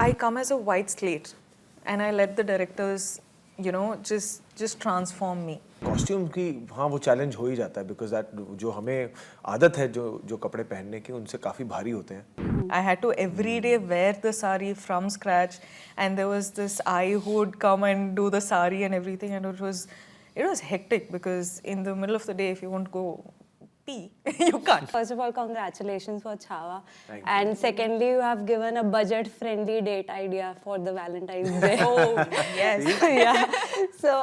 I come as a white slate and I let the directors, you know, just transform me. Costume की हाँ वो challenge हो ही जाता है बिकॉज दैट जो हमें आदत है जो कपड़े पहनने की उनसे काफ़ी भारी होते हैं. I had to every day wear the sari from scratch, and there was this eye who would come and do the sari and everything, and it was hectic because in the middle of the day if you want to go pee, you can't. First of all, congratulations for Chhaava. Thank you. And secondly, you have given a budget-friendly date idea for the Valentine's Day. Oh yes. Yeah. So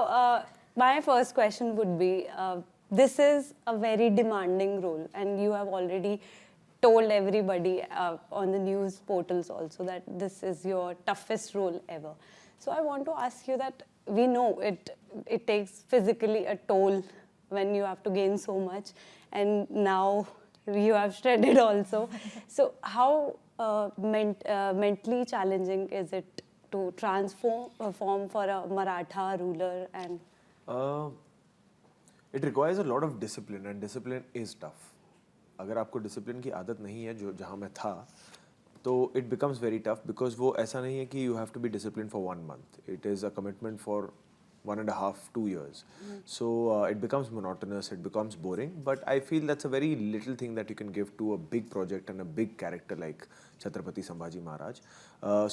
my first question would be, this is a very demanding role, and you have already told everybody on the news portals also that this is your toughest role ever. So I want to ask you that we know it takes physically a toll when you have to gain so much, and now you have shredded also. So how mentally challenging is it to transform for a Maratha ruler? And it requires a lot of discipline and discipline is tough. अगर आपको discipline की आदत नहीं है जो जहाँ मैं था तो it becomes very tough because वो ऐसा नहीं है कि you have to be discipline for 1 month. It is a commitment for 1.5-2 years. So it becomes monotonous, it becomes boring, but I feel that's a very little thing that you can give to a big project and a big character like Chhatrapati Sambhaji Maharaj.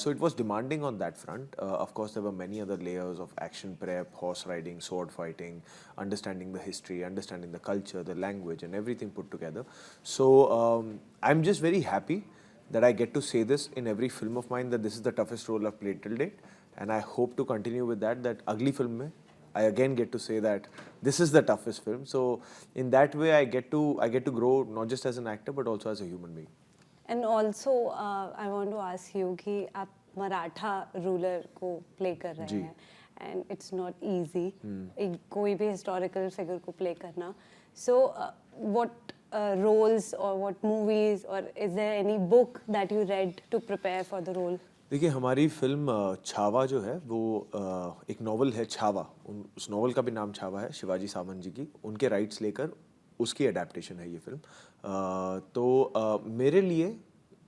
So it was demanding on that front. Of course, there were many other layers of action prep, horse riding, sword fighting, understanding the history, understanding the culture, the language, and everything put together. So I'm just very happy that I get to say this in every film of mine that this is the toughest role I've played till date. And I hope to continue with that अगली film में I again get to say that this is the toughest film. So in that way I get to grow not just as an actor but also as a human being. And also I want to ask you कि आप Maratha ruler को play कर रहे हैं and it's not easy कोई भी historical figure को play करना. So what roles or what movies or is there any book that you read to prepare for the role? देखिए हमारी फिल्म छावा जो है वो एक नॉवल है छावा. उस नॉवल का भी नाम छावा है, शिवाजी सावंत जी की उनके राइट्स लेकर उसकी अडेप्टेशन है ये फिल्म. तो मेरे लिए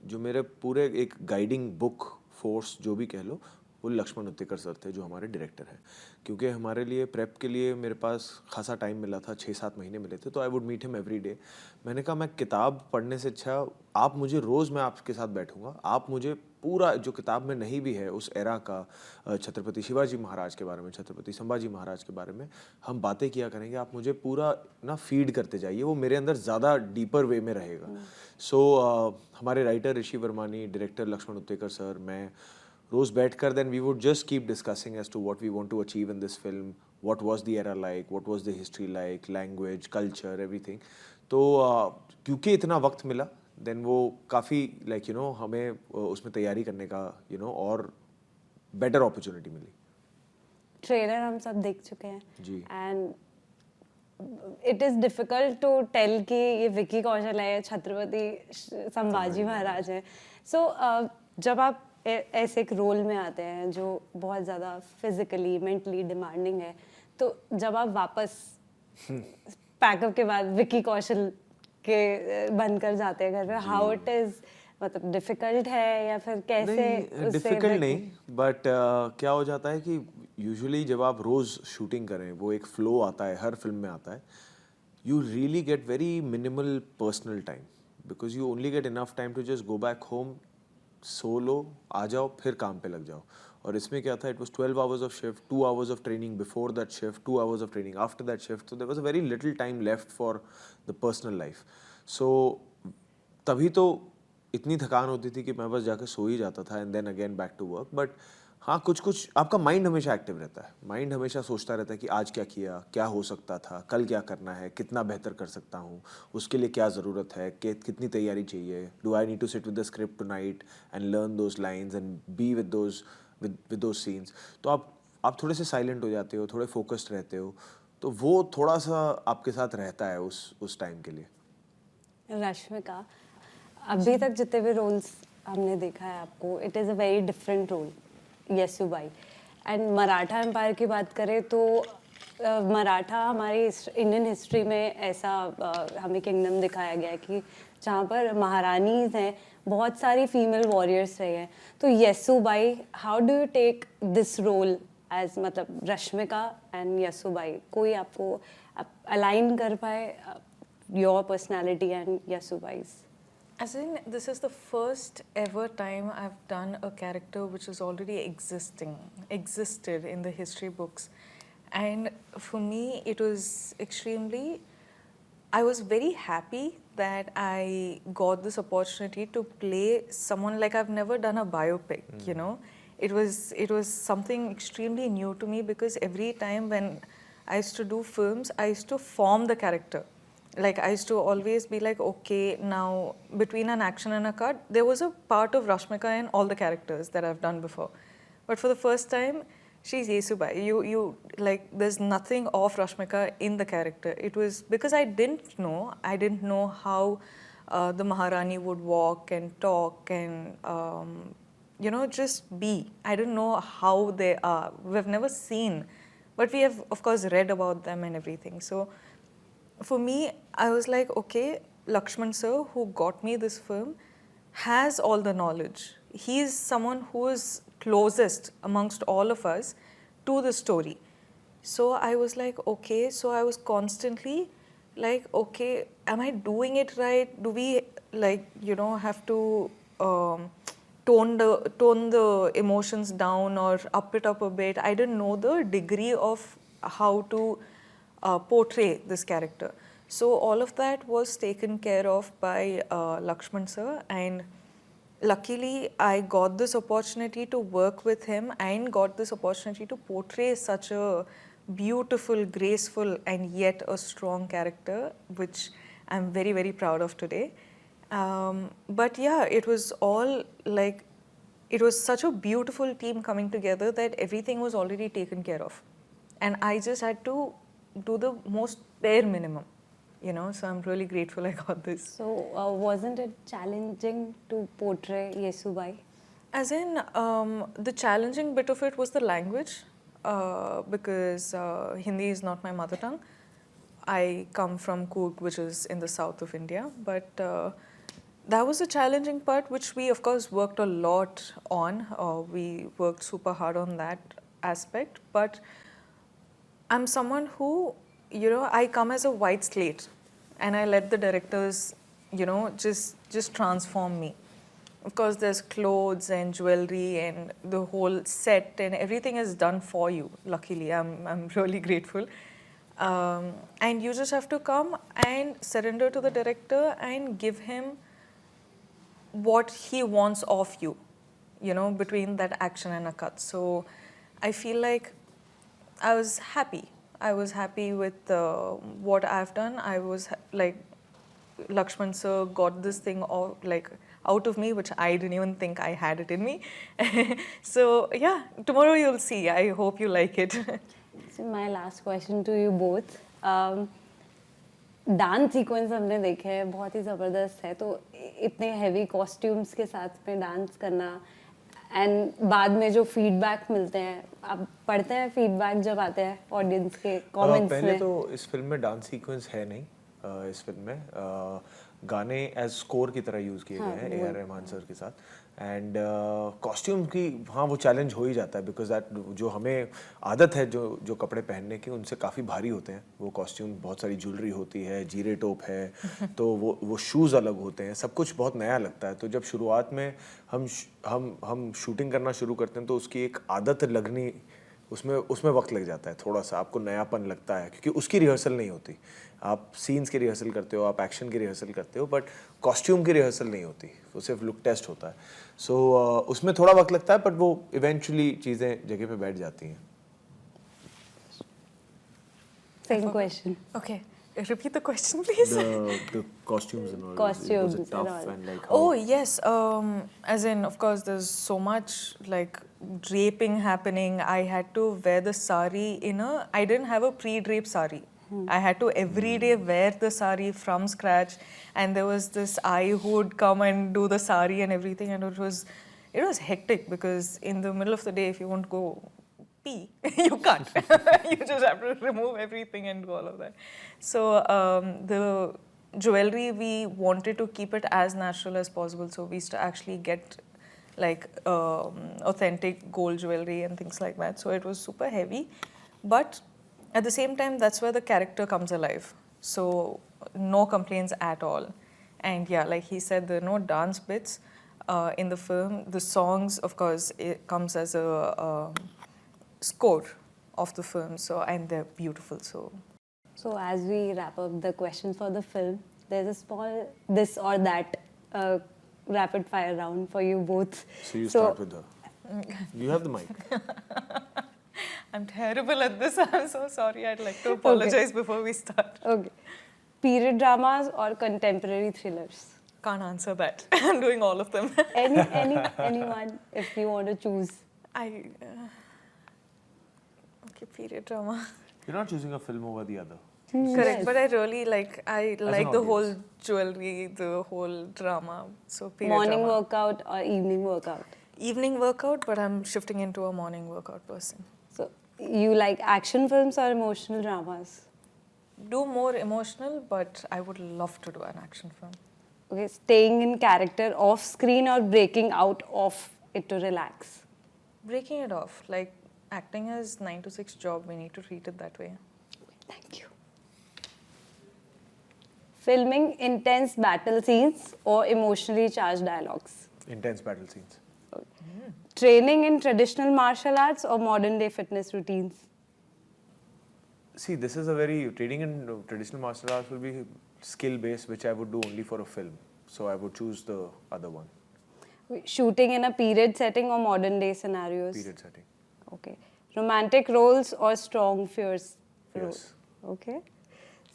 जो मेरे पूरे एक गाइडिंग बुक फोर्स जो भी कह लो वो लक्ष्मण उत्तेकर सर थे जो हमारे डायरेक्टर हैं. क्योंकि हमारे लिए प्रेप के लिए मेरे पास खासा टाइम मिला था, 6-7 महीने मिले थे. तो I would meet him every day. मैंने कहा मैं किताब पढ़ने से अच्छा आप मुझे रोज़ मैं आपके साथ बैठूंगा, आप मुझे पूरा जो किताब में नहीं भी है उस एरा का छत्रपति शिवाजी महाराज के बारे में, छत्रपति संभाजी महाराज के बारे में हम बातें किया करेंगे. आप मुझे पूरा ना फीड करते जाइए, वो मेरे अंदर ज़्यादा डीपर वे में रहेगा. सो हमारे राइटर ऋषि वर्मानी, डायरेक्टर लक्ष्मण उत्तेकर सर, मैं रोज़ बैठकर then we would just keep discussing as to what we want to achieve in this film, what was the era like, what was the history like, language, culture, everything. तो क्योंकि इतना वक्त मिला then वो काफ़ी like you know हमें उसमें तैयारी करने का you know और better opportunity मिली. ट्रेलर हम सब देख चुके हैं जी. And it is difficult to tell कि ये विकी कौशल है, छत्रपति संभाजी महाराज है. सो जब आप ऐसे एक रोल में आते हैं जो बहुत ज़्यादा फिजिकली मेंटली डिमांडिंग है, तो जब आप वापस पैकअप के बाद विकी कौशल के बनकर जाते हैं घर पे, हाउ इट इज़, मतलब डिफिकल्ट है या फिर कैसे? डिफिकल्ट नहीं, बट क्या हो जाता है कि यूजुअली जब आप रोज़ शूटिंग करें वो एक फ्लो आता है, हर फिल्म में आता है. You really get very minimal personal time because you only get enough time to just go back home, so लो, आ जाओ, फिर काम पे लग जाओ. और इसमें क्या था, it was 12 hours of shift, 2 hours of training before that shift, 2 hours of training after that shift. So there was a very little time left for the personal life. So तभी तो इतनी थकान होती थी कि मैं बस जाकर सो ही जाता था and then again back to work. But हाँ, कुछ आपका माइंड हमेशा एक्टिव रहता है. माइंड हमेशा सोचता रहता है कि आज क्या किया, क्या हो सकता था, कल क्या करना है, कितना बेहतर कर सकता हूँ, उसके लिए क्या ज़रूरत है, कितनी तैयारी चाहिए, do I need to sit with the script tonight and learn those lines and be with those scenes. तो आप थोड़े से साइलेंट हो जाते हो, थोड़े फोकस्ड रहते हो, तो वो थोड़ा सा आपके साथ रहता है उस टाइम के लिए. रश्मिका, अभी तक जितने भी रोल्स हमने देखा है आपको, it is a very different role. यस यू बाई. एंड मराठा एम्पायर की बात करें तो मराठा हमारी इंडियन हिस्ट्री में ऐसा हमें किंगडम दिखाया गया है कि जहाँ पर महारानीज हैं बहुत सारी फीमेल वॉरियर्स रहे हैं. तो यसु भाई, how do you take this role as मतलब रश्मिका एंड यसु भाई? कोई आपको अलाइन कर पाए योर पर्सनैलिटी एंड यसु भाई's? As in, this is the first ever time I've done a character which is already existed in the history books. And for me, it was I was very happy that I got this opportunity to play someone like I've never done a biopic, you know. It was something extremely new to me because every time when I used to do films, I used to form the character. Like I used to always be like, okay, now between an action and a cut, there was a part of Rashmika in all the characters that I've done before. But for the first time, she's Yesubai. You like, there's nothing of Rashmika in the character. It was because I didn't know how the Maharani would walk and talk and, you know, just be. I didn't know how they are. We've never seen, but we have, of course, read about them and everything. So for me, I was like, okay, Lakshman sir, who got me this film, has all the knowledge. He's someone who is closest amongst all of us to the story. So I was like, okay, so I was constantly like, okay, am I doing it right? Do we, like, you know, have to tone the emotions down or up it up a bit? I didn't know the degree of how to portray this character. So all of that was taken care of by Lakshman sir, and luckily I got this opportunity to work with him and got this opportunity to portray such a beautiful, graceful and yet a strong character, which I'm very, very proud of today. But yeah, it was all like, it was such a beautiful team coming together that everything was already taken care of. And I just had to do the most bare minimum, you know, so I'm really grateful I got this. So wasn't it challenging to portray Yesubai? As in, the challenging bit of it was the language, because Hindi is not my mother tongue. I come from Coorg, which is in the south of India, but that was a challenging part, which we of course worked a lot on. We worked super hard on that aspect, but I'm someone who, you know, I come as a white slate and I let the directors, you know, just transform me. Of course, there's clothes and jewelry and the whole set and everything is done for you. Luckily, I'm really grateful. And you just have to come and surrender to the director and give him what he wants of you, you know, between that action and a cut. So I feel like I was happy. I was happy with what I've done. I was like, Lakshman sir got this thing out of me, which I didn't even think I had it in me. So yeah, tomorrow you'll see. I hope you like it. So my last question to you both. Dance sequence हमने देखे हैं, बहुत ही ज़बरदस्त है. तो इतने heavy costumes के साथ में डांस करना एंड बाद में जो फीडबैक मिलते हैं, आप पढ़ते हैं फीडबैक जब आते हैं ऑडियंस के कमेंट्स में? पहले तो इस फिल्म में डांस सीक्वेंस है नहीं. इस फिल्म में गाने एज स्कोर की तरह यूज़ किए गए हैं ए आर रहमान सर के साथ. एंड कॉस्ट्यूम की, हाँ, वो चैलेंज हो ही जाता है बिकॉज दैट जो हमें आदत है जो कपड़े पहनने की, उनसे काफ़ी भारी होते हैं वो कॉस्ट्यूम. बहुत सारी ज्वेलरी होती है, जीरे टोप है, तो वो शूज़ अलग होते हैं, सब कुछ बहुत नया लगता है. तो जब शुरुआत में हम शूटिंग करना शुरू करते हैं तो उसकी एक आदत लगनी, उसमें वक्त लग जाता है थोड़ा सा. आपको नयापन लगता है क्योंकि उसकी रिहर्सल नहीं होती. आप सीन्स की रिहर्सल करते हो, आप एक्शन की रिहर्सल करते हो, बट कॉस्ट्यूम की रिहर्सल नहीं होती. वो सिर्फ लुक टेस्ट होता है. सो उसमें थोड़ा वक्त लगता है, बट वो इवेंचुअली चीज़ें जगह पे बैठ जाती हैं. Same question. Okay. Repeat the question, please. The costumes and all. Costumes was it tough and all. and like Oh yes, as in, of course, there's so much like draping happening. I had to wear the sari I didn't have a pre-drape sari. I had to every day wear the sari from scratch, and there was this eye who would come and do the sari and everything, and it was hectic because in the middle of the day, if you won't go pee, you can't. You just have to remove everything and do all of that. So jewelry, we wanted to keep it as natural as possible. So we used to actually get like authentic gold jewelry and things like that. So it was super heavy. But at the same time, that's where the character comes alive. So no complaints at all. And yeah, like he said, there are no dance bits in the film. The songs, of course, it comes as a score of the film. So, and they're beautiful. So as we wrap up the questions for the film, there's a small this or that rapid fire round for you both. So you start with her. You have the mic. I'm terrible at this. I'm so sorry. I'd like to apologize before we start. Okay. Period dramas or contemporary thrillers? Can't answer that. I'm doing all of them. Anyone, if you want to choose. Okay, period drama. You're not choosing a film over the other. Correct, Yes. but I really like the whole audience. jewelry, the whole drama. So period Morning drama. workout or evening workout? Evening workout, but I'm shifting into a morning workout person. So you like action films or emotional dramas? Do more emotional, but I would love to do an action film. Okay, staying in character off screen or breaking out of it to relax? Breaking it off, like acting is 9 to 6 job. We need to treat it that way. Thank you. Filming intense battle scenes or emotionally charged dialogues? Intense battle scenes. Training in traditional martial arts or modern day fitness routines? See, this is a very training in traditional martial arts will be skill based, which I would do only for a film. So I would choose the other one. Shooting in a period setting or modern day scenarios? Period setting. Okay. Romantic roles or strong fierce roles? Yes. Okay.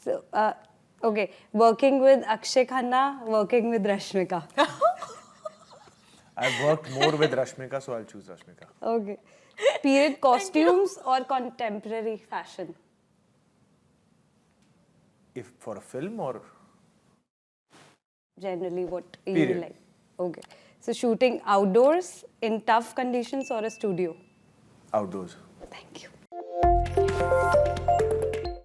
So, okay. Working with Akshay Khanna, working with Rashmika. I've worked more with Rashmika, so I'll choose Rashmika. Okay. Period costumes or contemporary fashion? If for a film or Generally, what you Period. like? Okay. So, shooting outdoors in tough conditions or a studio? outdoors. Thank you.